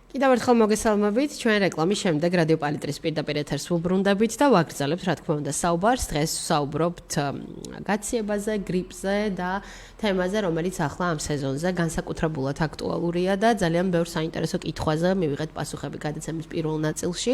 კიდევ ერთხელ მოგესალმებით, ჩვენ რეკლამის შემდეგ რადიო პალიტრის პირდაპირ ეთერს ვუბრუნდებით და ვაგრძელებთ, რა თქმა უნდა, საუბარს. დღეს ვსაუბრობთ გაციებაზე, გრიპზე და თემაზე, რომელიც ახლა ამ სეზონზე განსაკუთრებულად აქტუალურია და ძალიან ბევრ საინტერესო კითხვაზე მივიღეთ პასუხები გადაცემის პირველ ნაწილში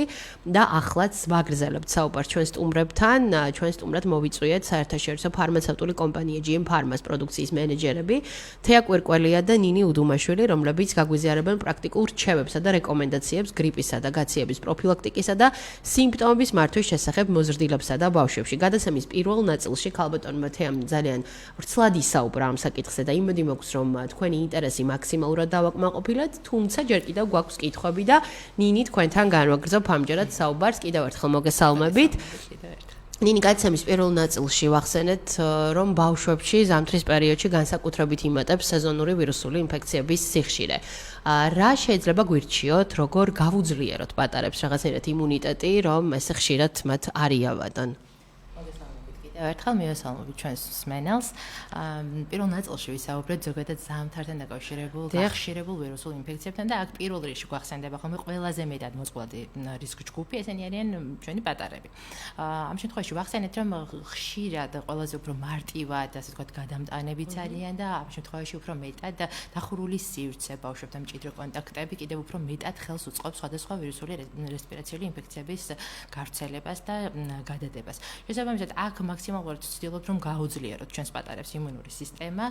და ახლაც ვაგრძელებთ საუბარს ჩვენ სტუმრებთან. ჩვენ სტუმრად მოვიწვიეთ საერთაშორისო ფარმაცევტული კომპანია GM Pharma-ს პროდუქციის მენეჯერები თეა კვირკველია და ნინი უდუმაშვილი, რომლებიც გაგვიზიარებენ პრაქტიკულ რჩევებსა და რეკომენდაციებს გრიპისა და გაციების პროფილაქტიკისა და სიმპტომების მართვის შესახებ მოზრდილებსა და ბავშვებში. გადაცემის პირველ ნაწილში ქალბატონმა თეამ ძალიან ვრცლად ისაუბრა ამ საკითხზე და იმედი მაქვს, რომ თქვენი ინტერესი მაქსიმალურად დავაკმაყოფილეთ, თუმცა ჯერ კიდევ გვაქვს კითხვები და ნინი თქვენთან განვაგრძობ ამჯერად საუბარს. კიდევ ერთხელ მოგესალმებით. ნინი, გადაცემის პირველ ნაწილში ვახსენეთ, რომ ბავშვებში ზამთრის პერიოდში განსაკუთრებით იმატებს სეზონური ვირუსული ინფექციების სიხშირე. რა შეიძლება გვირჩიოთ, როგორ გავუძლიეროთ პატარებს რაღაცნაირად იმუნიტეტი, რომ ესე ხშირად მათ არ იავადონ? ერთხელ მივესალმებით ჩვენს მსმენელს. პირველ ნაწილში ვისაუბრეთ ზოგადად ზამთართან დაკავშირებულ ხშირებულ ვირუსულ ინფექციებთან და აქ პირველ რიგში გვახსენდება ხოლმე ყველაზე მეტად მოწყვლადი რისკ ჯგუფი, ესენი არიან ჩვენი პატარები. ამ შემთხვევაში ვახსენეთ, რომ ხშირად ყველაზე უფრო მარტივად, ასე ვთქვათ, გადამტანებიც არიან და ამ შემთხვევაში უფრო მეტად დახურული სივრცე ბავშვებთან მჭიდრო კონტაქტები კიდევ უფრო მეტად ხელს უწყობს სხვადასხვა ვირუსული რესპირაციული ინფექციების გავრცელებას და გადადებას. შესაბამისად, აქ მაქსიმალურად ვცდილობთ, რომ გაუძლიეროთ ჩვენს პატარებს იმუნური სისტემა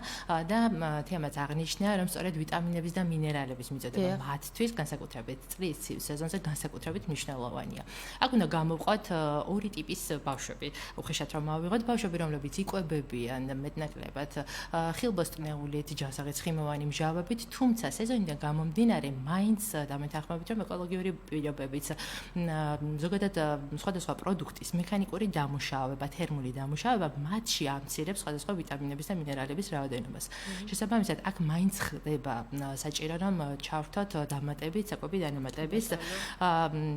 და თემაც აღნიშნა, რომ სწორედ ვიტამინების და მინერალების მიწოდება მათთვის განსაკუთრებით წლის ცივ სეზონზე განსაკუთრებით მნიშვნელოვანია. აქ უნდა გამოვყოთ ორი ტიპის ბავშვები. უხეშად რომ ავიღოთ ბავშვები, რომლებიც იკვებებიან მეტნაკლებად ხილბოსტნეულით, ჯანსაღი ცხიმოვანი მჟავებით, თუმცა სეზონიდან გამომდინარე მაინც დამეთანხმებით, რომ ეკოლოგიური პირობებიც ზოგადად სხვადასხვა პროდუქტის მექანიკური დამუშავება, თერმული დამუშავება მათში ამცირებს სხვადასხვა ვიტამინების და მინერალების რაოდენობას. შესაბამისად, აქ მაინც ხდება საჭირო, რომ ჩავრთოთ დამატებით საკვები დანამატების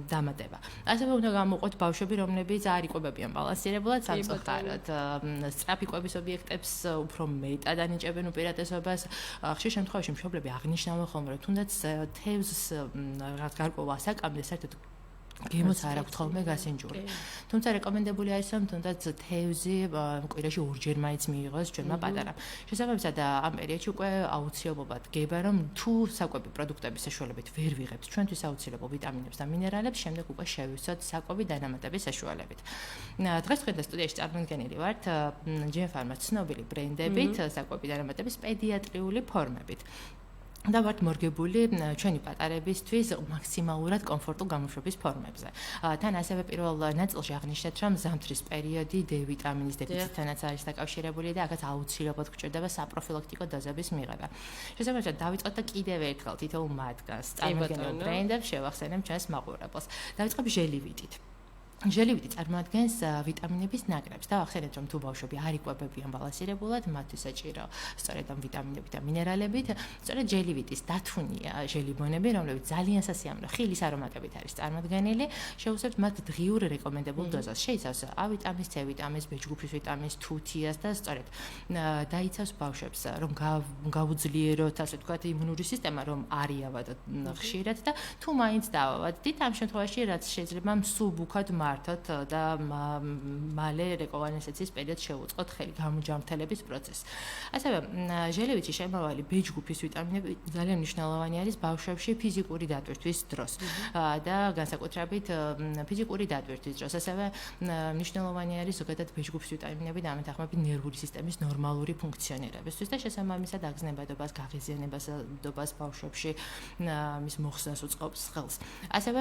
დამატება. ასევე უნდა გამოვყოთ ბავშვები, რომლებიც არ იკვებებიან ბალანსირებულად, სამწუხაროდ სწრაფი კვების ობიექტებს უფრო მეტად ანიჭებენ უპირატესობას. ხშირ შემთხვევაში მშობლები აღნიშნავენ ხოლმე, რომ თუნდაც თევზს რაღაც გარკვეულ ასაკამდე საერთოდ გემოც არ აქვს ხოლმე გასინჯური. თუმცა რეკომენდებული არის, რომ თუნდაც თევზი კვირაში ორჯერ მაინც მიიღოს ჩვენმა პატარამ. შესაბამისად, ამ პერიოდში უკვე აუცილებლად გება, რომ თუ საკვები პროდუქტების საშუალებით ვერ ვიღებთ ჩვენთვის აუცილებელ ვიტამინებს და მინერალებს, შემდეგ უკვე შევისვათ საკვები დანამატების საშუალებით. დღეს თქვენთან სტუდიაში წარმოგდგენილი ვართ GM Pharma-ს ცნობილი ბრენდებით, საკვები დანამატების პედიატრიული ფორმებით. და ვართ მორგებული ჩვენი პატარებისთვის მაქსიმალურად კომფორტულ გამოშვების ფორმებზე. თან ასევე პირველ ნაწილში აღნიშნეთ, რომ ზამთრის პერიოდი D ვიტამინის დეფიციტთანაც არის დაკავშირებული და აქაც აუცილებლად გვჭირდება საპროფილაქტიკო დოზების მიღება. შესაბამისად, დავიწყოთ და კიდევ ერთხელ თითოეულ მათგანს წარმოგდგენილ ბრენდებს შევახსენებ ჩვენს მაყურებელს. დავიწყებ ჟელივიტით. ჟელივიტი წარმოადგენს ვიტამინების ნაკრებს და ვახსენეთ, რომ თუ ბავშვები არ იკვებებიან ბალანსირებულად, მათთვის საჭირო სწორედ ამ ვიტამინებით და მინერალებით, სწორედ ჟელივიტის დათუნია ჟელიბონები, რომლებიც ძალიან სასიამოვნო ხილის არომატებით არის წარმოდგენილი, შეუძლებთ მათ დღიურ რეკომენდებულ დოზას. შეიცავს A ვიტამინს, C ვიტამინს, B ჯგუფის ვიტამინს, თუთიას და სწორედ დაიცავს ბავშვებს, რომ გაუძლიეროთ, ასე ვთქვათ, იმუნური სისტემა, რომ არ იავადოთ ხშირად და თუ მაინც დავავადდით, ამ შემთხვევაში რაც შეიძლება მსუბუქად მართოთ და მალე რეკონვალესენციის პერიოდს შევუწყოთ ხელი გამოჯამრთელების პროცესს. ასევე ჟელივიტში შემავალი B ჯგუფის ვიტამინები ძალიან მნიშვნელოვანი არის ბავშვებში ფიზიკური დატვირთვის დროს და განსაკუთრებით ფიზიკური დატვირთვის დროს. ასევე მნიშვნელოვანი არის ზოგადად B ჯგუფის ვიტამინები დამეთანხმებით ნერვული სისტემის ნორმალური ფუნქციონირებისთვის და შესაბამისად აგზნებადობას, გაღიზიანებას ბავშვებში მის მოხსნას უწყობს ხელს. ასევე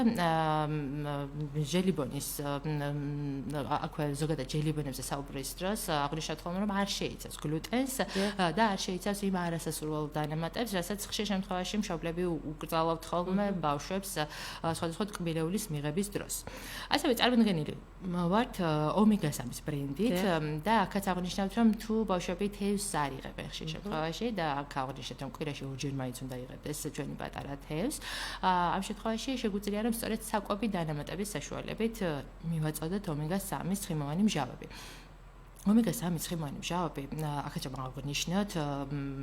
ჟელიბონის აქვე ზოგადად ჟელიბონებზე საუბრის დროს აღნიშნავთ ხოლმე, რომ არ შეიცავს გლუტენს და არ შეიცავს იმ არასასურველ დანამატებს, რასაც ხშირ შემთხვევაში მშობლები უკრძალავთ ხოლმე ბავშვებს სხვადასხვა ტკბილეულის მიღების დროს. ასევე წარმოგდგენილი ვართ ომეგა-3-ის ბრენდით და აქაც აღნიშნავთ, რომ თუ ბავშვები თევზს არ იღებენ ხშირ შემთხვევაში და აქ აღნიშნეთ, რომ კვირაში ორჯერ მაინც უნდა იღებდეს ჩვენი პატარა თევზს, ამ შემთხვევაში შეგვიძლია, რომ სწორედ საკვები დანამატების საშუალებით მივაწოდოთ ომეგა-3-ის ცხიმოვანი მჟავები. ომეგა-3 ცხიმოვანი მჟავები, აქაც აღნიშნოთ,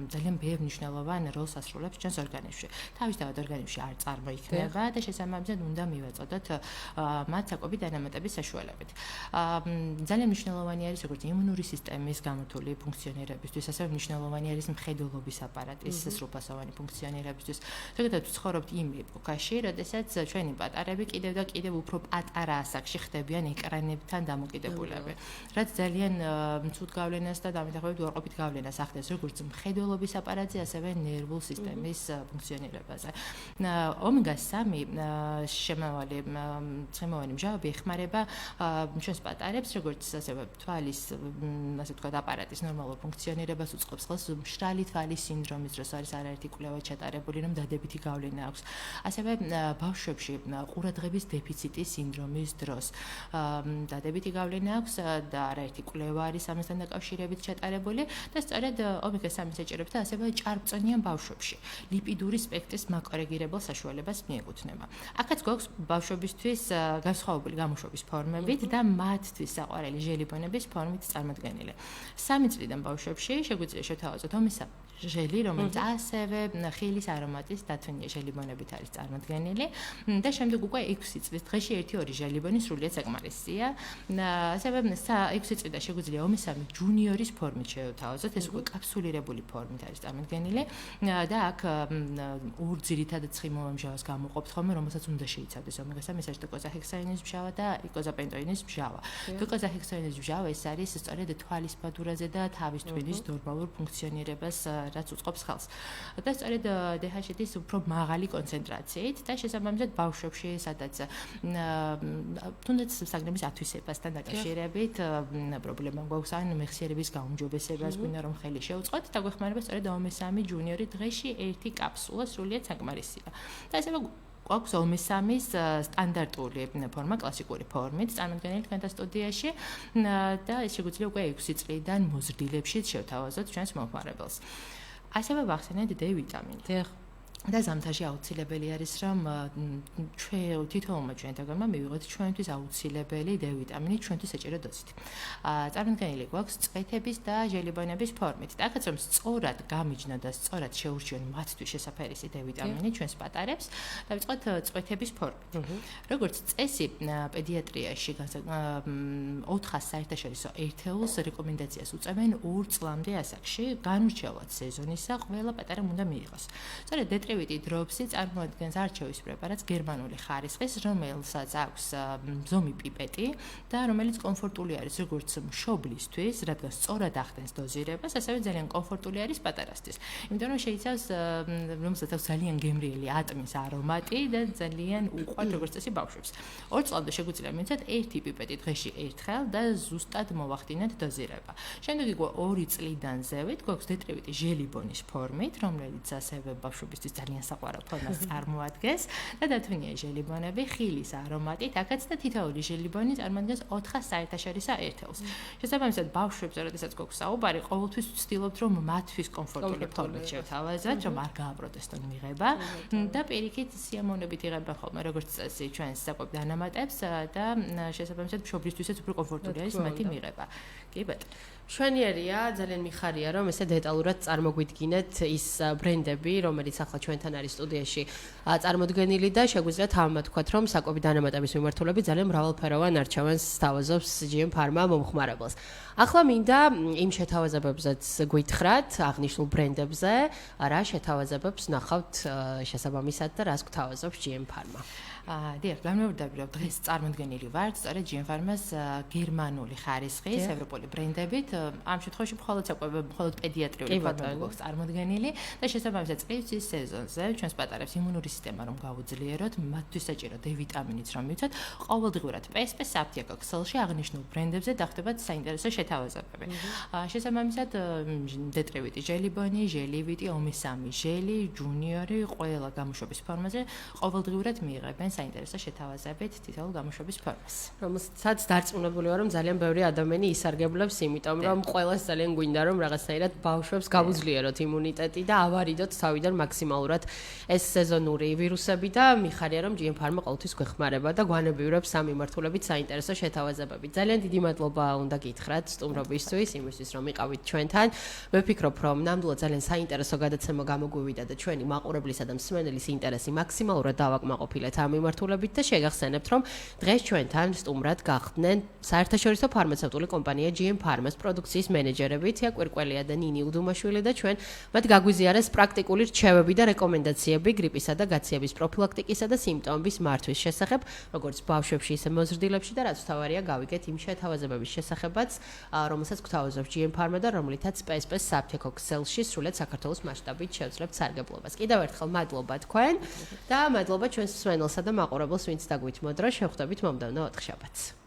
ძალიან ბევრ მნიშვნელოვან როლს ასრულებს ჩვენს ორგანიზმში. თავისთავად ორგანიზმში არ წარმოიქმნება და შესაბამისად უნდა მივაწოდოთ მათ საკვები დანამატების საშუალებით. ძალიან მნიშვნელოვანი არის როგორც იმუნური სისტემის გამართული ფუნქციონირებისთვის, ასევე მნიშვნელოვანი არის მხედველობის აპარატის სრულფასოვანი ფუნქციონირებისთვის. ზოგადად ვცხოვრობთ იმ ეპოქაში, როდესაც ჩვენი პატარები კიდევ და კიდევ უფრო პატარა ასაკში ხდებიან ეკრანებთან დამოკიდებულები. რაც ძალიან ცუდ გავლენას და დამეთახმებით უარყოფით გავლენას ახდენს როგორც მხედველობის აპარატზე, ასევე ნერვულ სისტემის ფუნქციონირებაზე. ომეგა-3 შემავალი ცხიმოვანი მჟავები ეხმარება ჩვენს პატარებს, როგორც ასევე თვალის, ასე ვთქვათ, აპარატის ნორმალურ ფუნქციონირებას უწყობს ხელს მშრალი თვალის სინდრომის დროს არის არაერთი კვლევა ჩატარებული, რომ დადებითი გავლენა აქვს. ასევე ბავშვებში ყურადღების დეფიციტის სინდრომის დროს დადებითი გავლენა აქვს და არაერთი კვლევა არის ამასთან დაკავშირებით ჩატარებული და სწორედ ომეგა-3 ეჭირებს და ასევე ჭარბწონიან ბავშვებში ლიპიდური სპექტრის მაკორეგირებელ საშუალებას მიეკუთვნება. აქაც გვაქვს ბავშვებისთვის განსხვავებული გამოშვების ფორმებით და მათთვის საყვარელი ჟელიბონების ფორმით წარმოდგენილი. 3 წლიდან ბავშვებში შეგვიძლია შევთავაზოთ ომისა ჟელი, რომელიც ასევე ხილის არომატის დათვენია ჟელიბონებით არის წარმოდგენილი და შემდეგ უკვე 6 წლის დღეში 1-2 ჟელიბონი სრულიად საკმარისია. ასევე 6 წლიდან შეგვიძლია ომესამი ჯუნიორის ფორმით შევთავაზოთ, ეს უკვე კაფსულირებული ფორმით არის წარმოდგენილი და აქ ორ ძირითად ცხიმოვან მჟავას გამოყოფთ ხოლმე, რომელსაც უნდა შეიცავდეს ომეგა-3, ეს არის დოკოზაჰექსაინის მჟავა და იკოზაპენტოინის მჟავა. დოკოზაჰექსაინის მჟავა ეს არის სწორედ თვალის ბადურაზე და თავის თვინის ნორმალურ ფუნქციონირებას რაც უწყობს ხელს. და სწორედ DHT-ის უფრო მაღალი კონცენტრაციით და შესაბამისად ბავშვებში, სადაც თუნდაც საგნების ათვისებასთან დაკავშირებით პრობლემა გვაქვს ან მეხსიერების გაუმჯობესებას, გვინდა რომ ხელი შეუწყოთ და გვეხმარება სწორედ ომესამი ჯუნიორი დღეში ერთი კაფსულა სრულიად საკმარისია. და ასევე გვაქვს ომესამის სტანდარტული ფორმა, კლასიკური ფორმით წარმოდგენილი თქვენთა სტუდიაში და ეს შეგვიძლია უკვე 6 წლიდან მოზრდილებში შევთავაზოთ ჩვენს მომხმარებელს. ასევე ვახსენეთ D ვიტამინი. და ზამთარში აუცილებელი არის რომ თითოეულმა ჩვენთაგანმა მივიღოთ ჩვენთვის აუცილებელი D ვიტამინი ჩვენთვის საჭირო დოზით. წარმოდგენილი გვაქვს წვეთების და ჟელიბონების ფორმით. და აქაც რომ სწორად გამიჯნო და სწორად შეურჩიონ მათთვის შესაფერისი D ვიტამინი ჩვენს პატარებს, დავიწყოთ წვეთების ფორმით. როგორც წესი, პედიატრიაში 400 საერთაშორისო ერთეულს რეკომენდაციას უწევენ 2 წლამდე ასაკში, განურჩევლად სეზონისა ყველა პატარამ უნდა მიიღოს. სწორედ დეტრევიტი დროპსი წარმოადგენს არჩევის პრეპარატს გერმანული ხარისხის, რომელსაც აქვს ზომი პიპეტი და რომელიც კომფორტული არის როგორც მშობლისთვის, რადგან სწორად ახდენს დოზირებას, ასევე ძალიან კომფორტული არის პატარასთვის. იმიტომ რომ შეიცავს რომელსაც აქვს ძალიან გემრიელი ატმის არომატი და ძალიან უყვართ როგორც წესი ბავშვებს. 2 წლამდე შეგვიძლია მივიცეთ 1 პიპეტი დღეში ერთხელ და ზუსტად მოვახდინოთ დოზირება. შემდეგ უკვე 2 წლიდან ზევით გვაქვს დეტრევიტი ჟელიბონის ფორმით, რომელიც ასევე ბავშვებისთვის ძალიან საყვარელ ფორმას წარმოადგენს და დათვენია ჟელიბონები ხილის არომატით, აქაც და თითოეული ჟელიბონი წარმოადგენს 400 საერთაშორისო ერთეულს. შესაბამისად, ბავშვებზე, როდესაც გვაქვს საუბარი, ყოველთვის ვცდილობთ, რომ მათთვის კომფორტული ფორმით შევთავაზოთ, რომ არ გააპროტესტონ მიღება და პირიქით სიამოვნებით იღებენ ხოლმე როგორც წესი ჩვენს საკვებ დანამატებს და შესაბამისად, მშობლისთვისაც უფრო კომფორტული არის მათი მიღება. კი ბატონო. მშვენიერია, ძალიან მიხარია, რომ ესე დეტალურად წარმოგვიდგინეთ ის ბრენდები, რომელიც ახლა ჩვენთან არის სტუდიაში წარმოდგენილი და შეგვიძლია თავმოთ ვთქვათ, რომ საკვები დანამატების მიმართულებით ძალიან მრავალფეროვან არჩევანს სთავაზობს GM Pharma მომხმარებელს. ახლა მინდა იმ შეთავაზებებზეც გვითხრათ, აღნიშნულ ბრენდებზე, რა შეთავაზებებს ნახავთ შესაბამისად და რას გვთავაზობს GM Pharma. დიახ, განმეორდები, რომ დღეს წარმოდგენილი ვართ სწორედ GM Pharma-ს გერმანული ხარისხის ევროპული ბრენდებით. ამ შემთხვევაში მხოლოდ საკვები, მხოლოდ პედიატრიული ფორმები გვაქვს წარმოდგენილი და შესაბამისად წლის სეზონზე ჩვენს პატარებს იმუნური სისტემა რომ გაუძლიეროთ, მათთვის საჭირო D ვიტამინიც რომ მივცეთ, ყოველდღურად PSP საფთიაკო ქსელში აღნიშნულ ბრენდებზე დახდებათ საინტერესო შეთავაზებები. შესაბამისად, დეტრევიტი ჟელიბონი, ჟელივიტი, ომესამი ჟელი, ჯუნიორი, ყველა გამოშვების ფორმაზე ყოველდღურად მიიღებენ საინტერესო შეთავაზებით თითოეულ გამოშვების ფორმას. რომელსაც დარწმუნებული ვარ, რომ ძალიან ბევრი ადამიანი ისარგებლებს, იმიტომ რომ ყველას ძალიან გვინდა რომ რაღაცნაირად ბავშვებს გავუძლიეროთ იმუნიტეტი და ავარიდოთ თავიდან მაქსიმალურად ეს სეზონური ვირუსები და მიხარია რომ GM Pharma ყოველთვის გვეხმარება და გვანებიურებს ამ მიმართულებით საინტერესო შეთავაზებები. ძალიან დიდი მადლობა უნდა გითხრათ სტუმრობისთვის, იმისთვის რომ იყავით ჩვენთან. მე ვფიქრობ, რომ ნამდვილად ძალიან საინტერესო გადაცემა გამოგვივიდა და ჩვენი მაყურებლისა და მსმენელის ინტერესი მაქსიმალურად დავაკმაყოფილეთ ამ მიმართულებით და შეგახსენებთ, რომ დღეს ჩვენთან სტუმრად გახდნენ საერთაშორისო ფარმაცევტული კომპანია GM Pharma-ს პროდუქციის მენეჯერები თია კვირკველია და ნინი უდუმაშვილი და ჩვენ მათ გაგვიზიარეს პრაქტიკული რჩევები და რეკომენდაციები გრიპისა და გაციების პროფილაქტიკისა და სიმპტომების მართვის შესახებ, როგორც ბავშვებში, ისე მოზრდილებში და რაც თავარია გავიგეთ იმ შეთავაზებების შესახებაც, რომელსაც გვთავაზობს GM Pharma და რომლითაც PSP-ს საფთეკო ქსელში სრულად საქართველოს მასშტაბით შევძლებთ სარგებლობას. კიდევ ერთხელ მადლობა თქვენ და მადლობა ჩვენს მსმენელსა და მაყურებელს, ვინც დაგვით მოდრა. შევხვდებით მომდევნო ოთხშაბათს.